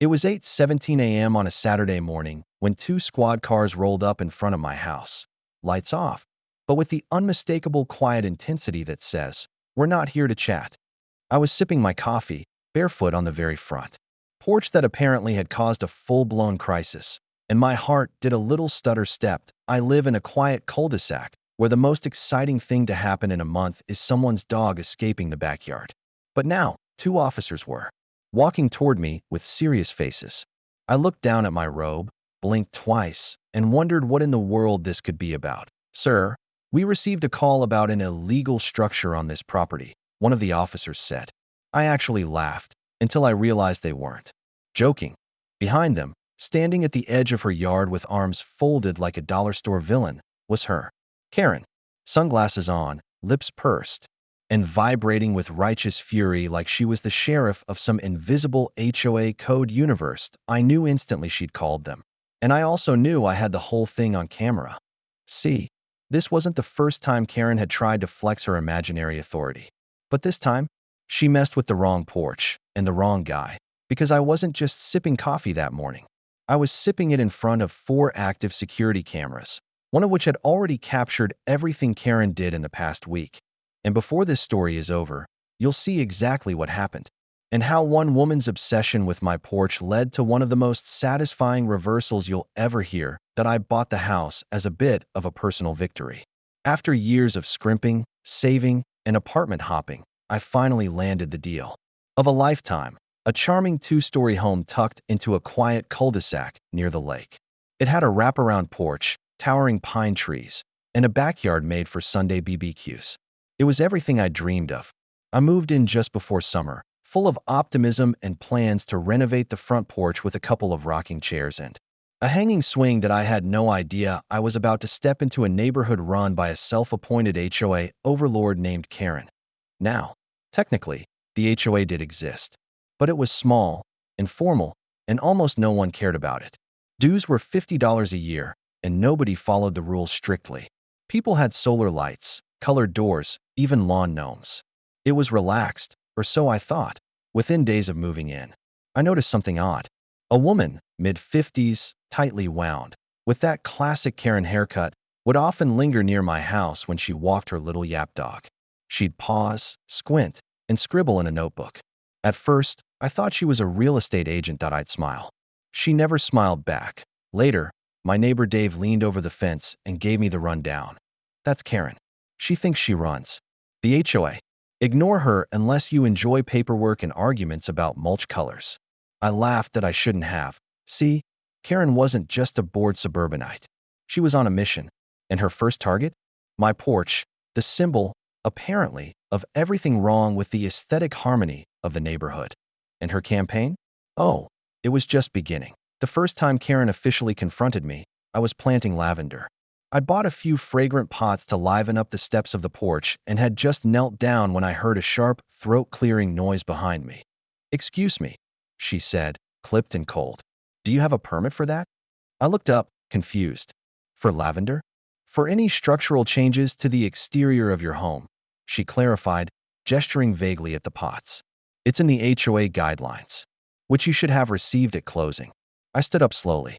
It was 8:17 a.m. on a Saturday morning when two squad cars rolled up in front of my house. Lights off, but with the unmistakable quiet intensity that says, "We're not here to chat." I was sipping my coffee, barefoot on the very front porch that apparently had caused a full-blown crisis, and my heart did a little stutter step. I live in a quiet cul-de-sac where the most exciting thing to happen in a month is someone's dog escaping the backyard. But now, two officers were walking toward me with serious faces. I looked down at my robe, blinked twice, and wondered what in the world this could be about. "Sir, we received a call about an illegal structure on this property," one of the officers said. I actually laughed until I realized they weren't joking. Behind them, standing at the edge of her yard with arms folded like a dollar store villain, was her Karen, sunglasses on, lips pursed, and vibrating with righteous fury like she was the sheriff of some invisible HOA code universe. I knew instantly she'd called them. And I also knew I had the whole thing on camera. See, this wasn't the first time Karen had tried to flex her imaginary authority. But this time, she messed with the wrong porch and the wrong guy, because I wasn't just sipping coffee that morning. I was sipping it in front of 4 active security cameras, one of which had already captured everything Karen did in the past week. And before this story is over, you'll see exactly what happened, and how one woman's obsession with my porch led to one of the most satisfying reversals you'll ever hear. That I bought the house as a bit of a personal victory. After years of scrimping, saving, and apartment hopping, I finally landed the deal of a lifetime, a charming 2-story home tucked into a quiet cul-de-sac near the lake. It had a wraparound porch, towering pine trees, and a backyard made for Sunday BBQs. It was everything I dreamed of. I moved in just before summer, full of optimism and plans to renovate the front porch with a couple of rocking chairs and a hanging swing that I had no idea I was about to step into a neighborhood run by a self-appointed HOA overlord named Karen. Now, technically, the HOA did exist, but it was small, informal, and almost no one cared about it. Dues were $50 a year, and nobody followed the rules strictly. People had solar lights, colored doors, even lawn gnomes. It was relaxed, or so I thought. Within days of moving in, I noticed something odd. A woman, mid-50s, tightly wound, with that classic Karen haircut, would often linger near my house when she walked her little yap dog. She'd pause, squint, and scribble in a notebook. At first, I thought she was a real estate agent. I'd smile. She never smiled back. Later, my neighbor Dave leaned over the fence and gave me the rundown. "That's Karen. She thinks she runs the HOA. Ignore her unless you enjoy paperwork and arguments about mulch colors." I laughed that I shouldn't have. See, Karen wasn't just a bored suburbanite. She was on a mission. And her first target? My porch, the symbol, apparently, of everything wrong with the aesthetic harmony of the neighborhood. And her campaign? Oh, it was just beginning. The first time Karen officially confronted me, I was planting lavender. I'd bought a few fragrant pots to liven up the steps of the porch and had just knelt down when I heard a sharp, throat-clearing noise behind me. "Excuse me," she said, clipped and cold. "Do you have a permit for that?" I looked up, confused. "For lavender?" "For any structural changes to the exterior of your home," she clarified, gesturing vaguely at the pots. "It's in the HOA guidelines, which you should have received at closing." I stood up slowly.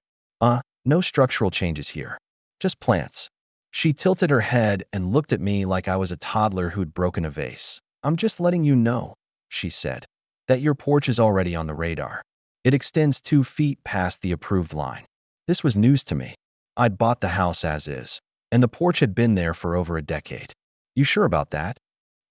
No structural changes here. Just plants." She tilted her head and looked at me like I was a toddler who'd broken a vase. "I'm just letting you know," she said, "that your porch is already on the radar. It extends 2 feet past the approved line." This was news to me. I'd bought the house as is, and the porch had been there for over a decade. "You sure about that?"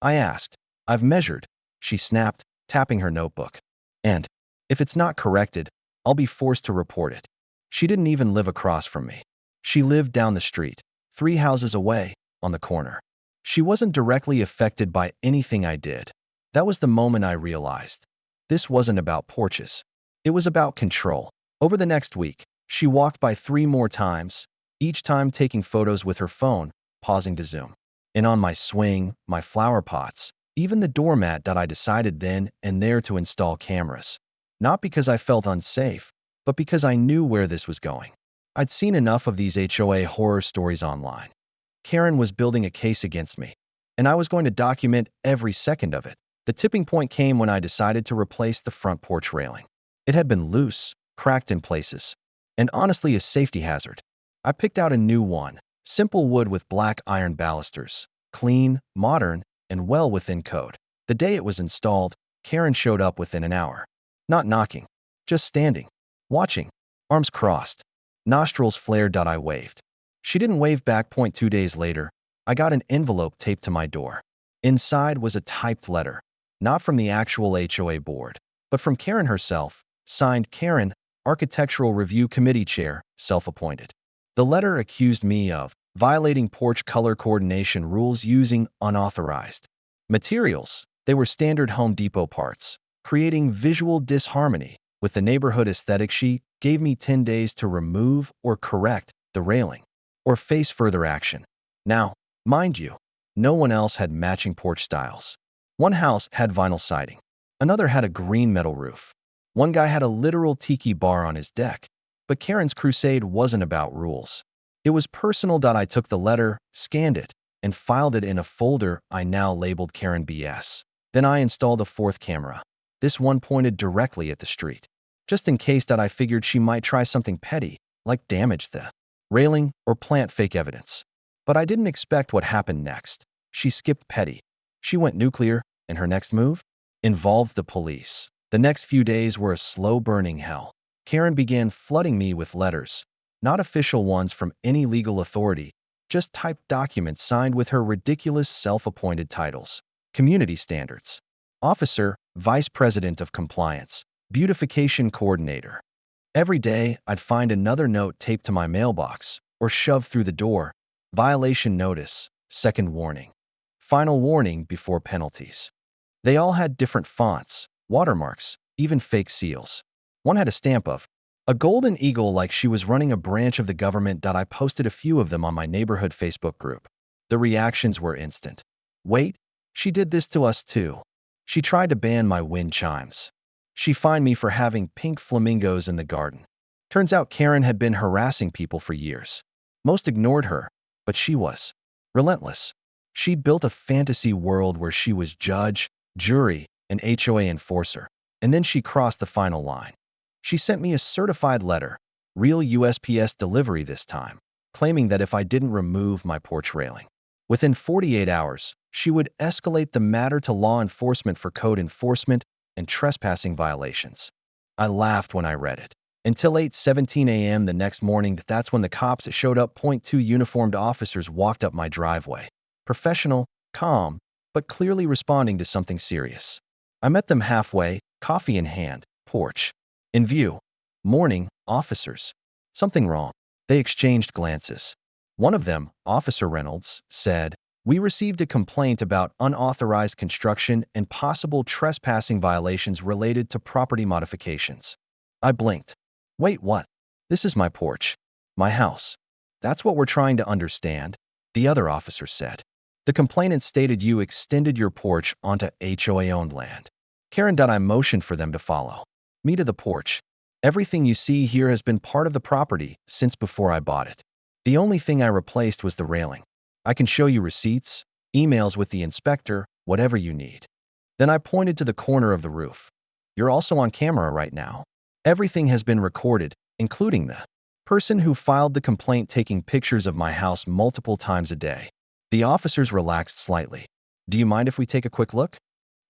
I asked. "I've measured," she snapped, tapping her notebook. "And if it's not corrected, I'll be forced to report it." She didn't even live across from me. She lived down the street, 3 houses away, on the corner. She wasn't directly affected by anything I did. That was the moment I realized. This wasn't about porches. It was about control. Over the next week, she walked by 3 more times, each time taking photos with her phone, pausing to zoom in on my swing, my flower pots, even the doormat that I decided then and there to install cameras. Not because I felt unsafe, but because I knew where this was going. I'd seen enough of these HOA horror stories online. Karen was building a case against me, and I was going to document every second of it. The tipping point came when I decided to replace the front porch railing. It had been loose, cracked in places, and honestly a safety hazard. I picked out a new one, simple wood with black iron balusters, clean, modern, and well within code. The day it was installed, Karen showed up within an hour. Not knocking, just standing, watching, arms crossed, nostrils flared. I waved. She didn't wave back. 2 days later, I got an envelope taped to my door. Inside was a typed letter, not from the actual HOA board, but from Karen herself, signed Karen, Architectural Review Committee Chair, self-appointed. The letter accused me of violating porch color coordination rules using unauthorized materials. They were standard Home Depot parts, creating visual disharmony with the neighborhood aesthetic. She gave me 10 days to remove or correct the railing or face further action. Now, mind you, no one else had matching porch styles. One house had vinyl siding. Another had a green metal roof. One guy had a literal tiki bar on his deck. But Karen's crusade wasn't about rules. It was personal. I took the letter, scanned it, and filed it in a folder I now labeled Karen BS. Then I installed a fourth camera. This one pointed directly at the street, just in case I figured she might try something petty, like damage the railing or plant fake evidence. But I didn't expect what happened next. She skipped petty. She went nuclear, and her next move involved the police. The next few days were a slow-burning hell. Karen began flooding me with letters, not official ones from any legal authority, just typed documents signed with her ridiculous self-appointed titles. Community standards, officer, vice president of compliance, beautification coordinator. Every day, I'd find another note taped to my mailbox or shoved through the door. Violation notice, second warning, final warning before penalties. They all had different fonts, watermarks, even fake seals. One had a stamp of a golden eagle, like she was running a branch of the government. I posted a few of them on my neighborhood Facebook group. The reactions were instant. Wait, she did this to us too. She tried to ban my wind chimes. She fined me for having pink flamingos in the garden. Turns out Karen had been harassing people for years. Most ignored her, but she was relentless. She built a fantasy world where she was judge, jury, and HOA enforcer. And then she crossed the final line. She sent me a certified letter, real USPS delivery this time, claiming that if I didn't remove my porch railing within 48 hours, she would escalate the matter to law enforcement for code enforcement and trespassing violations. I laughed when I read it. Until 8:17 a.m. the next morning, that's when the cops showed up. 2 uniformed officers walked up my driveway. Professional, calm, but clearly responding to something serious. I met them halfway, coffee in hand, porch in view. Morning, officers. Something wrong. They exchanged glances. One of them, Officer Reynolds, said, "We received a complaint about unauthorized construction and possible trespassing violations related to property modifications." I blinked. Wait, what? This is my porch. My house. That's what we're trying to understand, the other officer said. The complainant stated you extended your porch onto HOA-owned land. Karen. I motioned for them to follow me to the porch. Everything you see here has been part of the property since before I bought it. The only thing I replaced was the railing. I can show you receipts, emails with the inspector, whatever you need. Then I pointed to the corner of the roof. You're also on camera right now. Everything has been recorded, including the person who filed the complaint taking pictures of my house multiple times a day. The officers relaxed slightly. Do you mind if we take a quick look?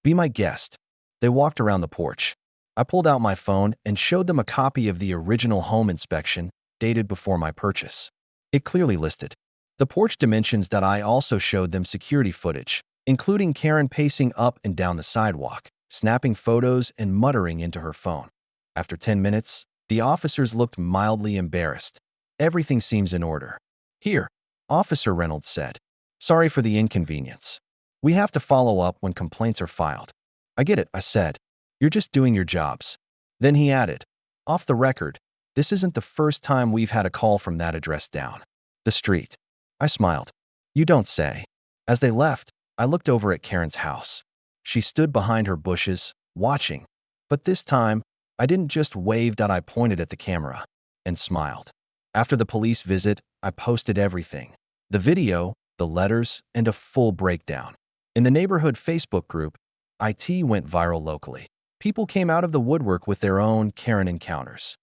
Be my guest. They walked around the porch. I pulled out my phone and showed them a copy of the original home inspection, dated before my purchase. It clearly listed the porch dimensions. I also showed them security footage, including Karen pacing up and down the sidewalk, snapping photos and muttering into her phone. After 10 minutes, the officers looked mildly embarrassed. Everything seems in order. Here, Officer Reynolds said. Sorry for the inconvenience. We have to follow up when complaints are filed. I get it, I said. You're just doing your jobs. Then he added, off the record, this isn't the first time we've had a call from that address down the street. I smiled. You don't say. As they left, I looked over at Karen's house. She stood behind her bushes, watching. But this time, I didn't just wave. I pointed at the camera and smiled. After the police visit, I posted everything. The video, the letters, and a full breakdown. In the neighborhood Facebook group, IT went viral locally. People came out of the woodwork with their own Karen encounters.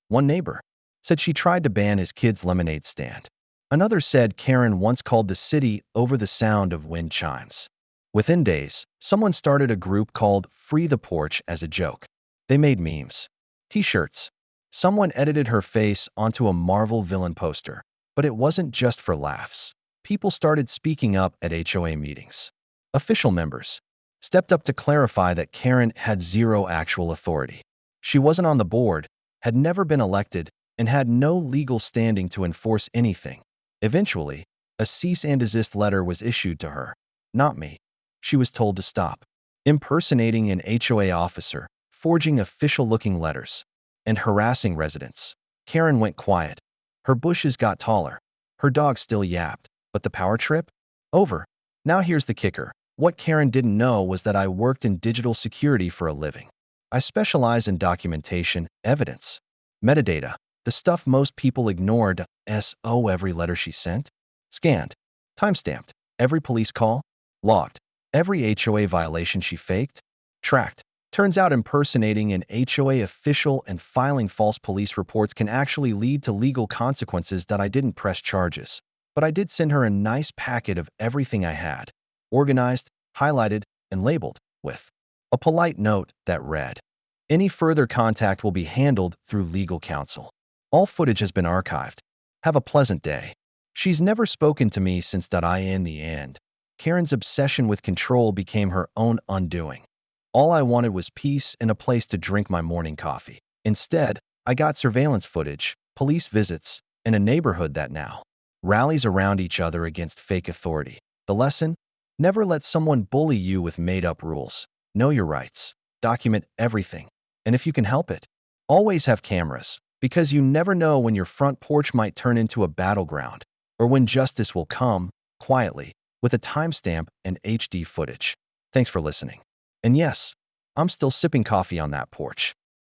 One neighbor said she tried to ban his kid's lemonade stand. Another said Karen once called the city over the sound of wind chimes. Within days, someone started a group called Free the Porch as a joke. They made memes, t-shirts. Someone edited her face onto a Marvel villain poster. But it wasn't just for laughs. People started speaking up at HOA meetings. Official members stepped up to clarify that Karen had zero actual authority. She wasn't on the board, had never been elected, and had no legal standing to enforce anything. Eventually, a cease and desist letter was issued to her. Not me. She was told to stop impersonating an HOA officer, forging official-looking letters, and harassing residents. Karen went quiet. Her bushes got taller. Her dog still yapped. But the power trip? Over. Now here's the kicker. What Karen didn't know was that I worked in digital security for a living. I specialize in documentation, evidence, metadata, the stuff most people ignored. Every letter she sent, scanned, timestamped, every police call, logged, every HOA violation she faked, tracked. Turns out impersonating an HOA official and filing false police reports can actually lead to legal consequences. That I didn't press charges, but I did send her a nice packet of everything I had, organized, highlighted, and labeled, with a polite note that read, "Any further contact will be handled through legal counsel. All footage has been archived. Have a pleasant day." She's never spoken to me since. In the end, Karen's obsession with control became her own undoing. All I wanted was peace and a place to drink my morning coffee. Instead, I got surveillance footage, police visits, and a neighborhood that now rallies around each other against fake authority. The lesson? Never let someone bully you with made-up rules. Know your rights. Document everything. And if you can help it, always have cameras, because you never know when your front porch might turn into a battleground, or when justice will come, quietly, with a timestamp and HD footage. Thanks for listening. And yes, I'm still sipping coffee on that porch.